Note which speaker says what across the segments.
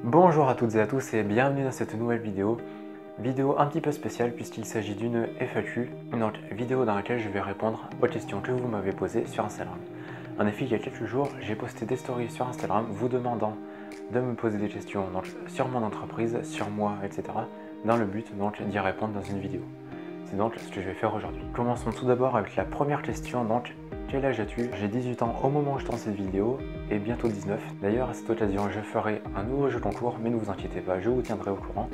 Speaker 1: Bonjour à toutes et à tous et bienvenue dans cette nouvelle vidéo. Vidéo un petit peu spéciale puisqu'il s'agit d'une FAQ, une vidéo dans laquelle je vais répondre aux questions que vous m'avez posées sur Instagram. En effet, il y a quelques jours, j'ai posté des stories sur Instagram vous demandant de me poser des questions sur mon entreprise, sur moi, etc. dans le but d'y répondre dans une vidéo. C'est donc ce que je vais faire aujourd'hui. Commençons tout d'abord avec la première question. Quel âge as-tu? J'ai 18 ans au moment où je tourne cette vidéo et bientôt 19. D'ailleurs, à cette occasion, je ferai un nouveau jeu concours, mais ne vous inquiétez pas, je vous tiendrai au courant.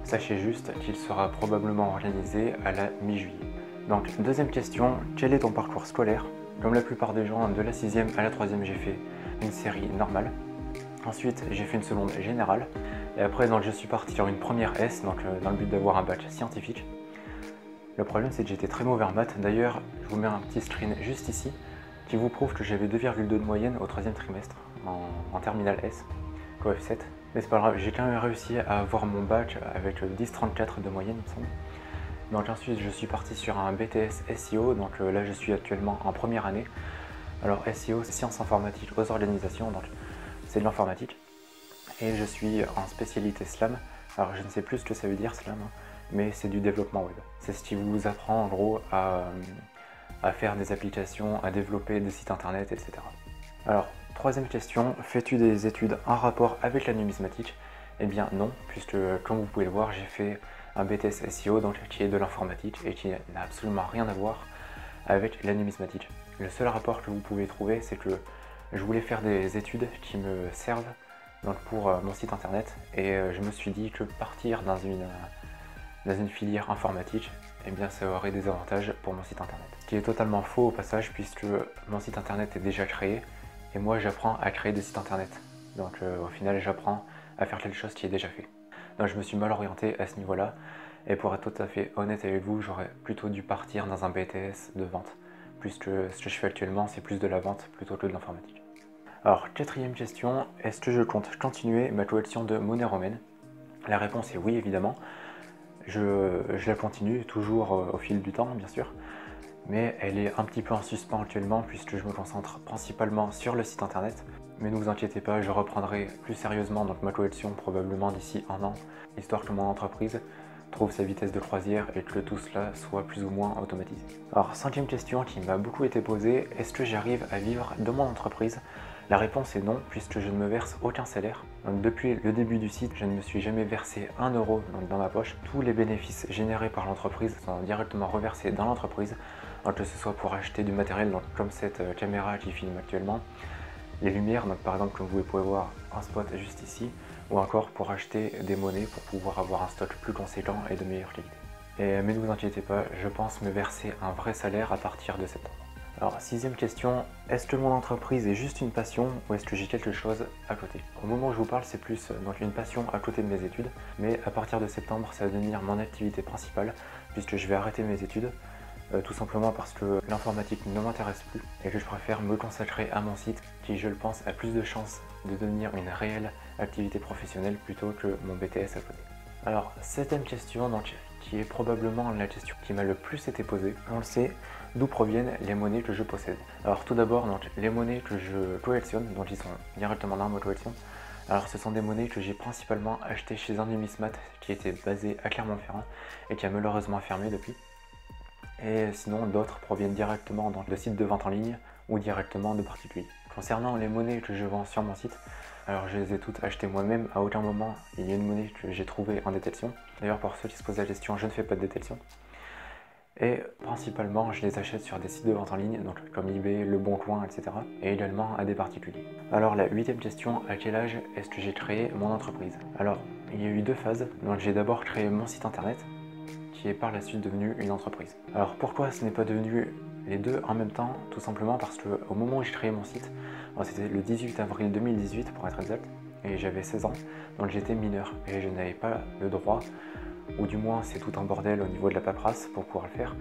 Speaker 1: Sachez juste qu'il sera probablement organisé à la mi-juillet. Donc, deuxième question, quel est ton parcours scolaire? Comme la plupart des gens, de la 6e à la 3e, j'ai fait une série normale. Ensuite, j'ai fait une seconde générale. Et après, je suis parti sur une première S, dans le but d'avoir un bac scientifique. Le problème, c'est que j'étais très mauvais en maths. D'ailleurs, je vous mets un petit screen juste ici qui vous prouve que j'avais 2,2 de moyenne au 3e trimestre en terminale S, coef 7. Mais c'est pas grave, j'ai quand même réussi à avoir mon bac avec 10,34 de moyenne, il me semble. Donc ensuite, je suis parti sur un BTS SEO. Donc là, je suis actuellement en première année. Alors SEO, c'est sciences informatiques aux organisations, donc c'est de l'informatique. Et je suis en spécialité SLAM. Alors je ne sais plus ce que ça veut dire SLAM, mais c'est du développement web. C'est ce qui vous apprend en gros à faire des applications, à développer des sites internet, etc. Alors, troisième question, fais-tu des études en rapport avec la numismatique? Eh bien non, puisque comme vous pouvez le voir, j'ai fait un BTS SEO, donc qui est de l'informatique et qui n'a absolument rien à voir avec la numismatique. Le seul rapport que vous pouvez trouver, c'est que je voulais faire des études qui me servent pour mon site internet et je me suis dit que partir dans une filière informatique, eh bien ça aurait des avantages pour mon site internet. Ce qui est totalement faux au passage, puisque mon site internet est déjà créé et moi j'apprends à créer des sites internet. Donc au final j'apprends à faire quelque chose qui est déjà fait. Donc je me suis mal orienté à ce niveau-là et pour être tout à fait honnête avec vous, j'aurais plutôt dû partir dans un BTS de vente, puisque ce que je fais actuellement c'est plus de la vente plutôt que de l'informatique. Alors quatrième question, est-ce que je compte continuer ma collection de monnaies romaines? La réponse est oui évidemment. Je la continue toujours au fil du temps bien sûr, mais elle est un petit peu en suspens actuellement puisque je me concentre principalement sur le site internet. Mais ne vous inquiétez pas, je reprendrai plus sérieusement ma collection probablement d'ici un an, histoire que mon entreprise trouve sa vitesse de croisière et que tout cela soit plus ou moins automatisé. Alors, cinquième question qui m'a beaucoup été posée, est-ce que j'arrive à vivre de mon entreprise? La réponse est non, puisque je ne me verse aucun salaire. Donc, depuis le début du site, je ne me suis jamais versé 1 euro dans ma poche. Tous les bénéfices générés par l'entreprise sont directement reversés dans l'entreprise, que ce soit pour acheter du matériel comme cette caméra qui filme actuellement, les lumières, par exemple comme vous pouvez voir un spot juste ici, ou encore pour acheter des monnaies pour pouvoir avoir un stock plus conséquent et de meilleure qualité. Mais ne vous inquiétez pas, je pense me verser un vrai salaire à partir de septembre. Alors, sixième question, est-ce que mon entreprise est juste une passion ou est-ce que j'ai quelque chose à côté? Au moment où je vous parle, c'est plus une passion à côté de mes études, mais à partir de septembre, ça va devenir mon activité principale puisque je vais arrêter mes études, tout simplement parce que l'informatique ne m'intéresse plus et que je préfère me consacrer à mon site qui, je le pense, a plus de chances de devenir une réelle activité professionnelle plutôt que mon BTS à côté. Alors, septième question, qui est probablement la question qui m'a le plus été posée, on le sait, d'où proviennent les monnaies que je possède. Alors tout d'abord, les monnaies que je collectionne, ils sont directement dans ma collection. Alors ce sont des monnaies que j'ai principalement achetées chez un numismate qui était basé à Clermont-Ferrand et qui a malheureusement fermé depuis. Et sinon, d'autres proviennent directement de sites de vente en ligne ou directement de particuliers. Concernant les monnaies que je vends sur mon site, alors je les ai toutes achetées moi-même, à aucun moment il y a une monnaie que j'ai trouvée en détection. D'ailleurs pour ceux qui se posent la question, je ne fais pas de détection. Et principalement je les achète sur des sites de vente en ligne, comme eBay, Le Bon Coin, etc. Et également à des particuliers. Alors la huitième question, à quel âge est-ce que j'ai créé mon entreprise? Alors il y a eu deux phases, j'ai d'abord créé mon site internet, qui est par la suite devenu une entreprise. Alors pourquoi ce n'est pas devenu les deux en même temps? Tout simplement parce qu'au moment où j'ai créé mon site, c'était le 18 avril 2018 pour être exact, et j'avais 16 ans, donc j'étais mineur et je n'avais pas le droit, ou du moins c'est tout un bordel au niveau de la paperasse pour pouvoir le faire,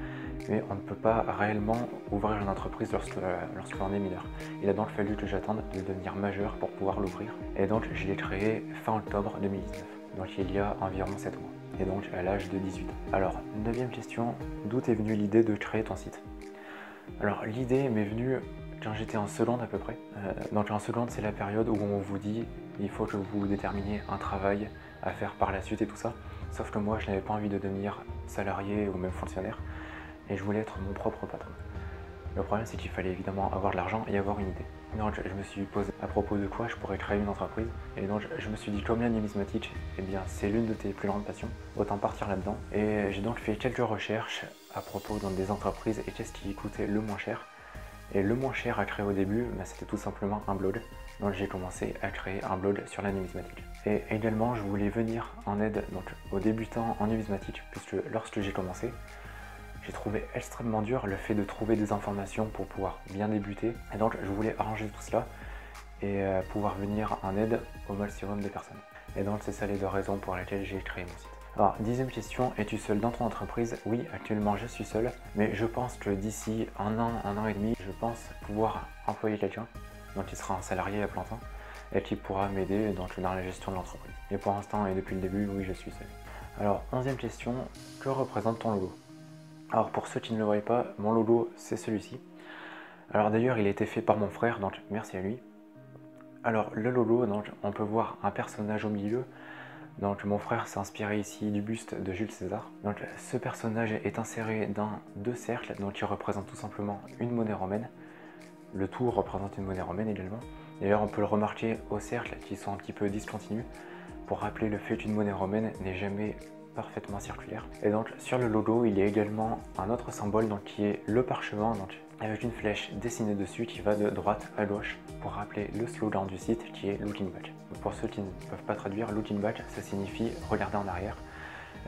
Speaker 1: mais on ne peut pas réellement ouvrir une entreprise lorsqu'on est mineur. Il a donc fallu que j'attende de devenir majeur pour pouvoir l'ouvrir, et donc je l'ai créé fin octobre 2019, donc il y a environ 7 mois, et donc à l'âge de 18 ans. Alors, neuvième question, d'où est venue l'idée de créer ton site? Alors l'idée m'est venue quand j'étais en seconde à peu près. Donc en seconde, c'est la période où on vous dit il faut que vous déterminiez un travail à faire par la suite et tout ça. Sauf que moi, je n'avais pas envie de devenir salarié ou même fonctionnaire et je voulais être mon propre patron. Le problème, c'est qu'il fallait évidemment avoir de l'argent et avoir une idée. Donc je me suis posé à propos de quoi je pourrais créer une entreprise. Et donc je me suis dit, comme la numismatique, eh bien c'est l'une de tes plus grandes passions, autant partir là-dedans. Et j'ai donc fait quelques recherches à propos des entreprises et qu'est-ce qui coûtait le moins cher. Et le moins cher à créer au début, c'était tout simplement un blog. Donc j'ai commencé à créer un blog sur la numismatique. Et également, je voulais venir en aide aux débutants en numismatique, puisque lorsque j'ai commencé, j'ai trouvé extrêmement dur le fait de trouver des informations pour pouvoir bien débuter. Et donc je voulais arranger tout cela et pouvoir venir en aide au maximum de personnes. Et donc c'est ça les deux raisons pour lesquelles j'ai créé mon site. Alors, 10e question, es-tu seul dans ton entreprise? Oui, actuellement je suis seul, mais je pense que d'ici un an et demi, je pense pouvoir employer quelqu'un, donc il sera un salarié à plein temps, et qui pourra m'aider dans la gestion de l'entreprise. Et pour l'instant, et depuis le début, oui, je suis seul. Alors, 11e question, que représente ton logo? Alors, pour ceux qui ne le voient pas, mon logo, c'est celui-ci. Alors d'ailleurs, il a été fait par mon frère, donc merci à lui. Alors, le logo, donc, on peut voir un personnage au milieu. Donc mon frère s'est inspiré ici du buste de Jules César. Donc ce personnage est inséré dans deux cercles, donc qui représentent tout simplement une monnaie romaine. Le tout représente une monnaie romaine également. D'ailleurs on peut le remarquer aux cercles qui sont un petit peu discontinus pour rappeler le fait qu'une monnaie romaine n'est jamais parfaitement circulaire. Et donc sur le logo il y a également un autre symbole donc, qui est le parchemin, donc, avec une flèche dessinée dessus qui va de droite à gauche pour rappeler le slogan du site qui est Looking Back. Pour ceux qui ne peuvent pas traduire, Looking Back ça signifie regarder en arrière.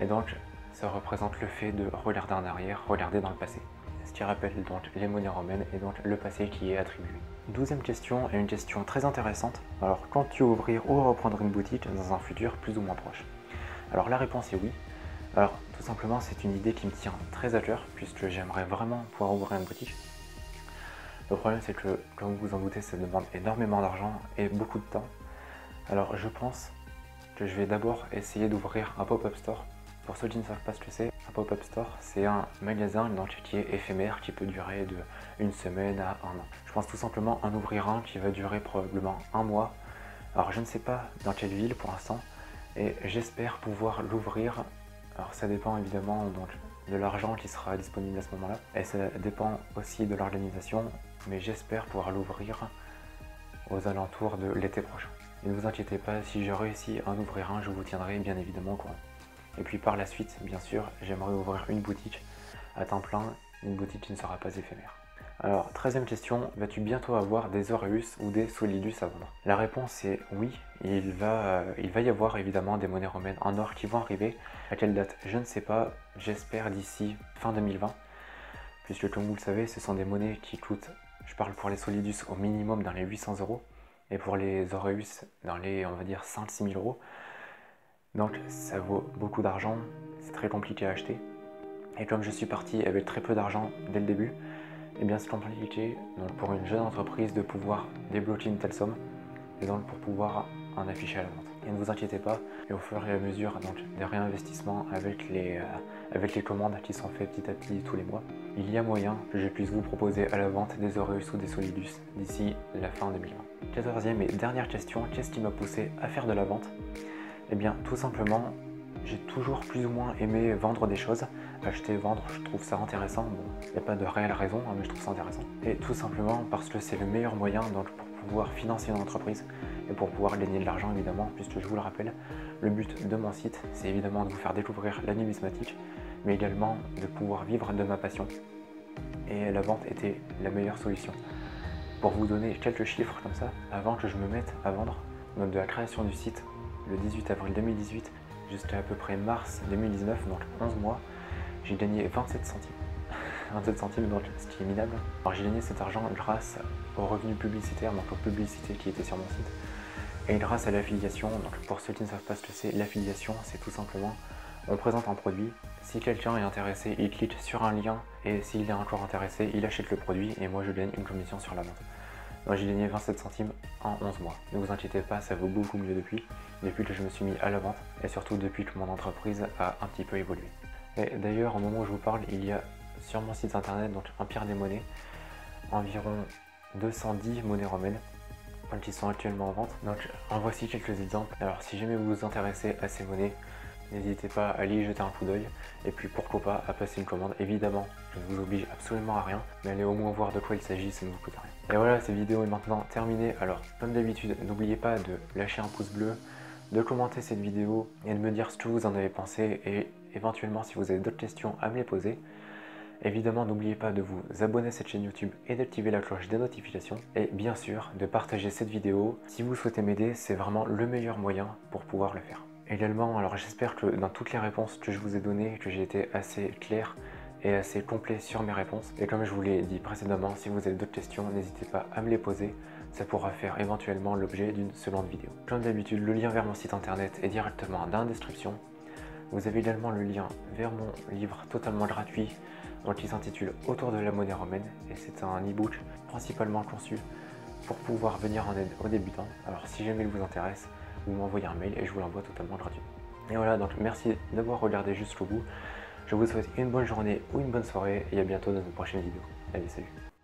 Speaker 1: Et donc ça représente le fait de regarder en arrière, regarder dans le passé. Ce qui rappelle donc les monnaies romaines et donc le passé qui est attribué. 12e question est une question très intéressante. Alors, comptes-tu ouvrir ou reprendre une boutique dans un futur plus ou moins proche? Alors la réponse est oui. Alors tout simplement c'est une idée qui me tient très à cœur puisque j'aimerais vraiment pouvoir ouvrir une boutique. Le problème c'est que, comme vous vous en doutez, ça demande énormément d'argent et beaucoup de temps. Alors je pense que je vais d'abord essayer d'ouvrir un pop-up store. Pour ceux qui ne savent pas ce que c'est, un pop-up store, c'est un magasin qui est éphémère, qui peut durer de une semaine à un an. Je pense tout simplement en ouvrir un qui va durer probablement un mois. Alors je ne sais pas dans quelle ville pour l'instant, et j'espère pouvoir l'ouvrir. Alors ça dépend évidemment donc, de l'argent qui sera disponible à ce moment-là, et ça dépend aussi de l'organisation, mais j'espère pouvoir l'ouvrir aux alentours de l'été prochain. Et ne vous inquiétez pas, si je réussis à en ouvrir un, je vous tiendrai bien évidemment au courant. Et puis par la suite, bien sûr, j'aimerais ouvrir une boutique à temps plein, une boutique qui ne sera pas éphémère. Alors, 13e question, vas-tu bientôt avoir des Aureus ou des Solidus à vendre? La réponse est oui, il va y avoir évidemment des monnaies romaines en or qui vont arriver. À quelle date? Je ne sais pas, j'espère d'ici fin 2020, puisque comme vous le savez, ce sont des monnaies qui coûtent, je parle pour les Solidus au minimum dans les 800 €, et pour les Aureus dans les, on va dire, 5-6 000 €. Donc ça vaut beaucoup d'argent, c'est très compliqué à acheter. Et comme je suis parti avec très peu d'argent dès le début, et bien c'est compliqué donc, pour une jeune entreprise de pouvoir débloquer une telle somme et donc pour pouvoir en afficher à la vente. Et ne vous inquiétez pas, et au fur et à mesure donc, des réinvestissements avec les commandes qui sont faites petit à petit tous les mois, il y a moyen que je puisse vous proposer à la vente des Aureus ou des Solidus d'ici la fin 2020. 14e et dernière question, qu'est-ce qui m'a poussé à faire de la vente? Eh bien tout simplement, j'ai toujours plus ou moins aimé vendre des choses. Acheter, vendre, je trouve ça intéressant. Bon, il n'y a pas de réelle raison, mais je trouve ça intéressant. Et tout simplement parce que c'est le meilleur moyen donc, pour pouvoir financer une entreprise et pour pouvoir gagner de l'argent évidemment, puisque je vous le rappelle, le but de mon site, c'est évidemment de vous faire découvrir la numismatique, mais également de pouvoir vivre de ma passion. Et la vente était la meilleure solution. Pour vous donner quelques chiffres comme ça, avant que je me mette à vendre, donc de la création du site, le 18 avril 2018 jusqu'à peu près mars 2019, donc 11 mois, j'ai gagné 27 centimes. 27 centimes, donc ce qui est minable. Alors j'ai gagné cet argent grâce aux revenus publicitaires, donc aux publicités qui étaient sur mon site, et grâce à l'affiliation. Donc pour ceux qui ne savent pas ce que c'est, l'affiliation, c'est tout simplement, on présente un produit, si quelqu'un est intéressé, il clique sur un lien, et s'il est encore intéressé, il achète le produit, et moi je gagne une commission sur la vente. Moi j'ai gagné 27 centimes en 11 mois. Ne vous inquiétez pas, ça vaut beaucoup mieux depuis que je me suis mis à la vente et surtout depuis que mon entreprise a un petit peu évolué. Et d'ailleurs, au moment où je vous parle, il y a sur mon site internet, donc Empire des monnaies, environ 210 monnaies romaines. qui sont actuellement en vente. Donc en voici quelques exemples. Alors si jamais vous vous intéressez à ces monnaies, n'hésitez pas à aller y jeter un coup d'œil et puis pourquoi pas à passer une commande. Évidemment, je ne vous oblige absolument à rien, mais allez au moins voir de quoi il s'agit, ça ne vous coûte rien. Et voilà, cette vidéo est maintenant terminée. Alors comme d'habitude, n'oubliez pas de lâcher un pouce bleu, de commenter cette vidéo et de me dire ce que vous en avez pensé et éventuellement si vous avez d'autres questions à me les poser. Évidemment, n'oubliez pas de vous abonner à cette chaîne YouTube et d'activer la cloche des notifications. Et bien sûr, de partager cette vidéo. Si vous souhaitez m'aider, c'est vraiment le meilleur moyen pour pouvoir le faire. Également, alors j'espère que dans toutes les réponses que je vous ai données, que j'ai été assez clair et assez complet sur mes réponses. Et comme je vous l'ai dit précédemment, si vous avez d'autres questions, n'hésitez pas à me les poser. Ça pourra faire éventuellement l'objet d'une seconde vidéo. Comme d'habitude, le lien vers mon site internet est directement dans la description. Vous avez également le lien vers mon livre totalement gratuit qui s'intitule Autour de la monnaie romaine et c'est un e-book principalement conçu pour pouvoir venir en aide aux débutants. Alors si jamais il vous intéresse, vous m'envoyez un mail et je vous l'envoie totalement gratuit. Et voilà, donc merci d'avoir regardé jusqu'au bout. Je vous souhaite une bonne journée ou une bonne soirée et à bientôt dans une prochaine vidéo. Allez, salut!